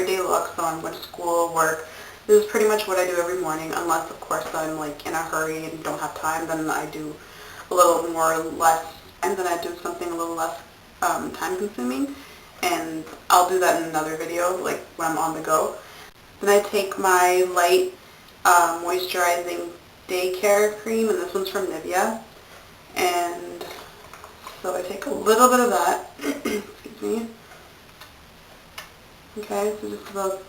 everyday look, so I'm going to school, work. This is pretty much what I do every morning, unless of course I'm like in a hurry and don't have time, then I do a little more or less, and then I do something a little less time consuming, and I'll do that in another video, like when I'm on the go. Then I take my light moisturizing daycare cream, and this one's from Nivea, and so I take a little bit of that, excuse me, okay, so just about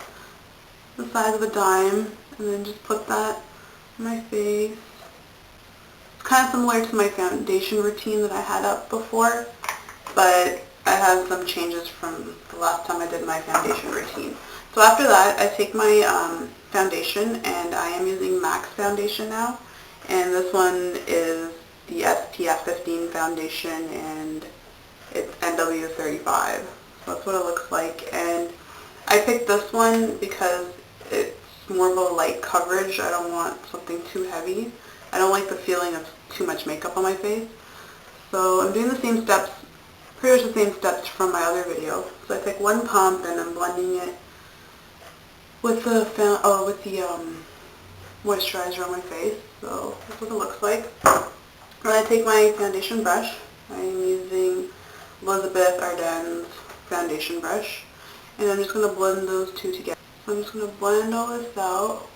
the size of a dime, and then just put that on my face. It's kind of similar to my foundation routine that I had up before, but I have some changes from the last time I did my foundation routine. So after that, I take my foundation, and I am using MAC's foundation now, and this one is the SPF 15 foundation, and it's NW35. So that's what it looks like, and I picked this one because it's more of a light coverage. I don't want something too heavy. I don't like the feeling of too much makeup on my face. So I'm doing the same steps, pretty much the same steps from my other video. So I take one pump and I'm blending it with the moisturizer on my face. So that's what it looks like. Then I take my foundation brush. I'm using Elizabeth Arden's foundation brush, and I'm just going to blend those two together. So I'm just going to blend all this out.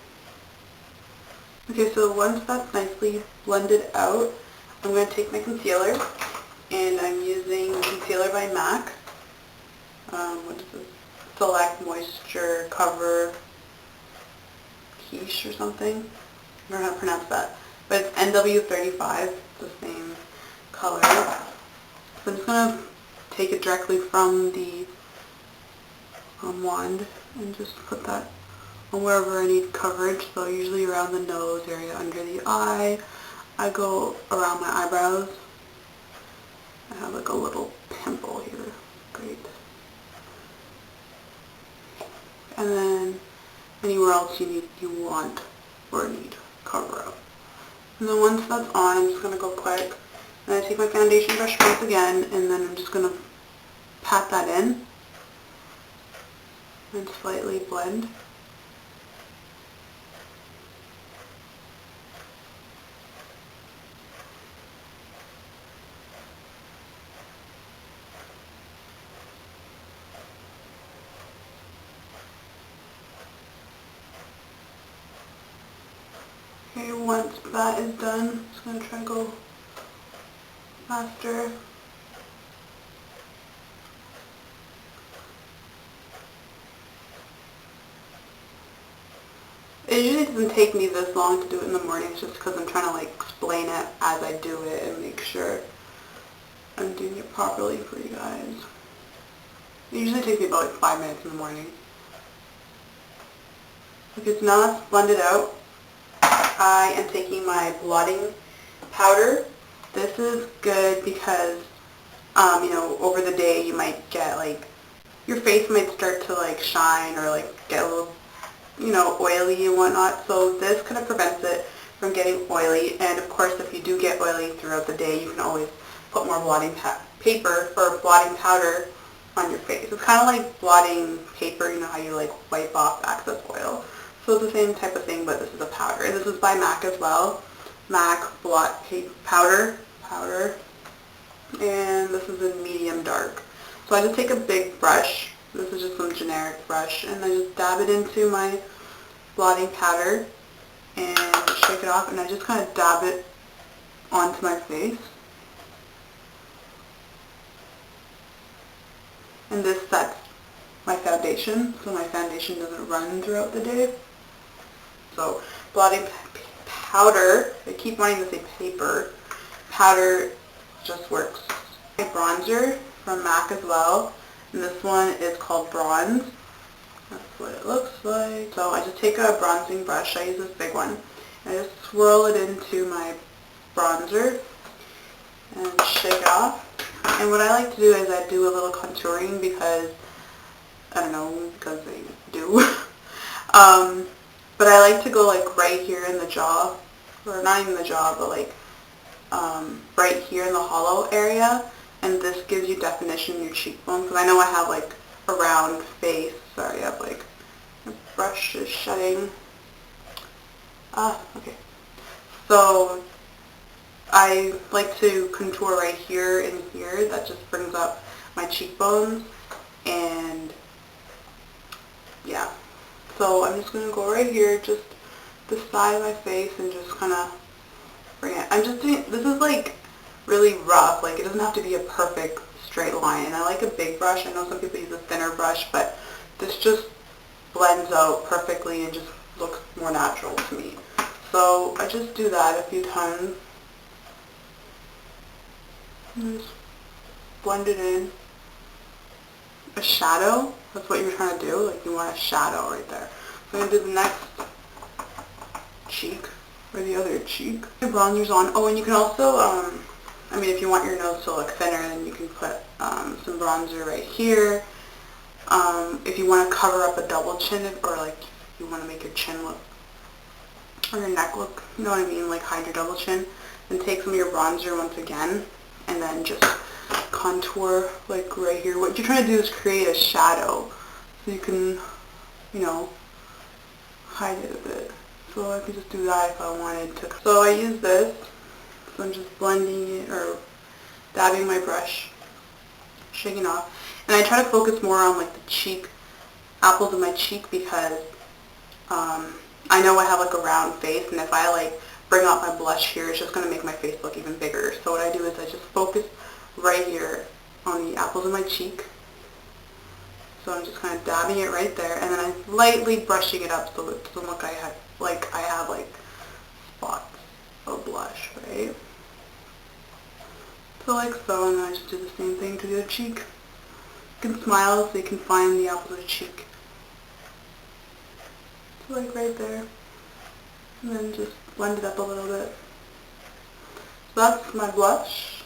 Okay, so once that's nicely blended out, I'm going to take my concealer, and I'm using concealer by MAC. What is this? Select Moisture Cover Quiche or something. I don't know how to pronounce that. But it's NW35, the same color. So I'm just going to take it directly from the wand and just put that on wherever I need coverage. So usually around the nose area, under the eye. I go around my eyebrows. I have like a little pimple here. Great. And then anywhere else you want or need cover up. And then once that's on, I'm just going to go quick. And I take my foundation brush once again, and then I'm just going to pat that in and slightly blend. Okay, once that is done, I'm just going to try to go faster. It usually doesn't take me this long to do it in the mornings, just because I'm trying to like explain it as I do it and make sure I'm doing it properly for you guys. It usually takes me about like 5 minutes in the morning. Okay, so now that's blended out. I am taking my blotting powder. This is good because, you know, over the day you might get like, your face might start to like shine or like get a little, you know, oily and whatnot. So this kind of prevents it from getting oily. And of course, if you do get oily throughout the day, you can always put more blotting paper or blotting powder on your face. It's kind of like blotting paper, you know how you like wipe off excess oil. So it's the same type of thing, but this is a powder. And this is by MAC as well. MAC Blot Powder. And this is in medium dark. So I just take a big brush. This is just some generic brush. And I just dab it into my blotting powder and shake it off. And I just kind of dab it onto my face. And this sets my foundation, so my foundation doesn't run throughout the day. So blotting powder, I keep wanting to say paper, powder just works. My bronzer from MAC as well, and this one is called Bronze. That's what it looks like. So I just take a bronzing brush, I use this big one, and I just swirl it into my bronzer and shake it off. And what I like to do is I do a little contouring because, I don't know, because I do. But I like to go like right here in the jaw, or not even the jaw, but like right here in the hollow area, and this gives you definition in your cheekbones, because I know I have like a round face, sorry, I have like My brush is shedding. Okay. So I like to contour right here and here. That just brings up my cheekbones, and yeah. So I'm just going to go right here, just the side of my face, and just kind of bring it. I'm just doing, this is like really rough, like it doesn't have to be a perfect straight line, and I like a big brush. I know some people use a thinner brush, but this just blends out perfectly and just looks more natural to me. So I just do that a few times. And just blend it in. A shadow, that's what you're trying to do, like you want a shadow right there. So I'm going to do the next cheek, or the other cheek. The bronzer's on. Oh, and you can also, I mean, if you want your nose to look thinner, then you can put some bronzer right here. If you want to cover up a double chin, or like you want to make your chin look, or your neck look, you know what I mean, like hide your double chin, then take some of your bronzer once again, and then just contour like right here. What you're trying to do is create a shadow, so you can, you know, hide it a bit. So I could just do that if I wanted to. So I use this, so I'm just blending it, or dabbing my brush, shaking off. And I try to focus more on like the cheek, apples of my cheek, because I know I have like a round face, and if I like bring out my blush here, it's just going to make my face look even bigger. So what I do is I just focus right here on the apples of my cheek. So I'm just kind of dabbing it right there, and then I'm lightly brushing it up so it doesn't look like I have like spots of blush, right? So like so, and then I just do the same thing to the other cheek. You can smile so you can find the apples of the cheek. So like right there, and then just blend it up a little bit. So that's my blush,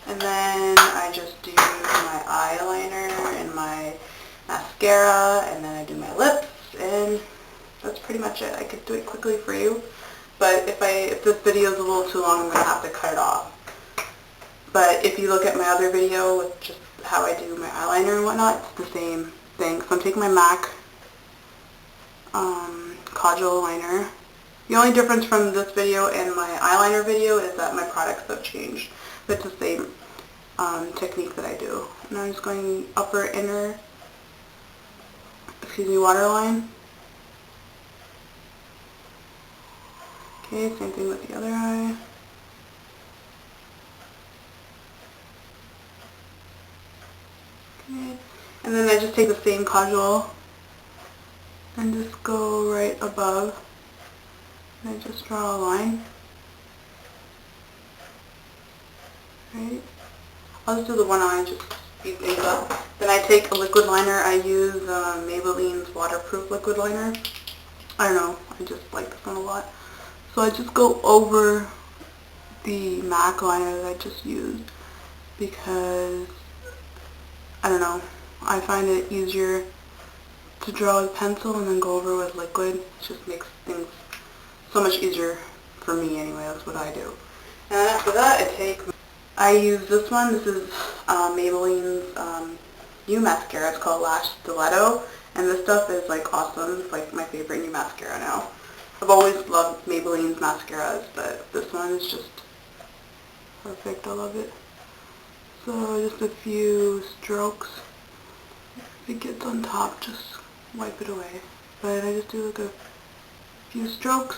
and then I just do my eyeliner and my mascara, and then I do my lips, and that's pretty much it. I could do it quickly for you, but if this video is a little too long, I'm going to have to cut it off. But if you look at my other video with just how I do my eyeliner and whatnot, it's the same thing. So I'm taking my MAC Kajal liner. The only difference from this video and my eyeliner video is that my products have changed. But it's the same technique that I do. And I'm just going upper, inner, waterline. Okay, same thing with the other eye. Okay, and then I just take the same Kajal and just go right above, and I just draw a line. Right? I'll just do the one eye, just speed things up. Then I take a liquid liner. I use Maybelline's waterproof liquid liner. I don't know, I just like this one a lot. So I just go over the MAC liner that I just used, because, I don't know, I find it easier to draw with pencil and then go over with liquid. It just makes things so much easier for me anyway. That's what I do. And then after that, I use this one. This is Maybelline's new mascara. It's called Lash Stiletto, and this stuff is like awesome. It's like my favorite new mascara now. I've always loved Maybelline's mascaras, but this one is just perfect. I love it. So just a few strokes. If it gets on top, just wipe it away. But I just do like a few strokes.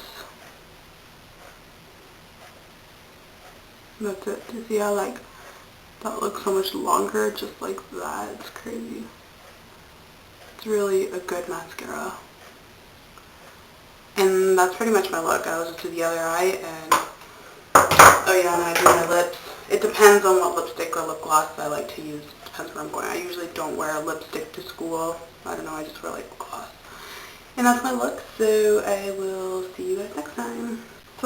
And that's it. You see how like that looks so much longer just like that? It's crazy. It's really a good mascara. And that's pretty much my look. I will just do the other eye, and oh yeah, and I do my lips. It depends on what lipstick or lip gloss I like to use. Depends where I'm going. I usually don't wear a lipstick to school. I don't know, I just wear like lip gloss. And that's my look, so I will see you guys next time.